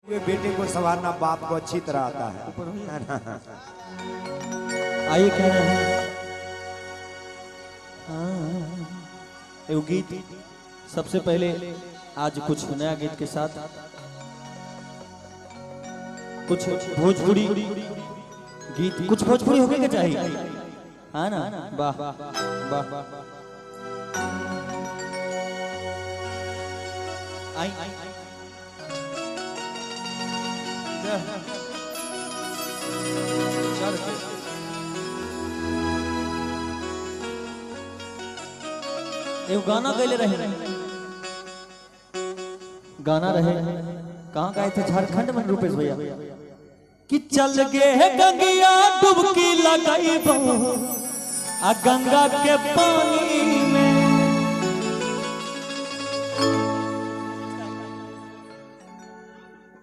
वे बेटे को संवारना बाप को अच्छी तरह आता है। आइए कह रहे हैं ये गीत सबसे पहले आज कुछ नया गीत के साथ कुछ भोजपुरी गीत, कुछ भोजपुरी होके के चाहिए, हाँ ना? वाह वाह। आई ये गाना गए रहे, गाना रहे कहाँ गाए थे? झारखंड में रूपेश भैया कि चल गे गंगिया डुबकी लगाई आ गंगा के पानी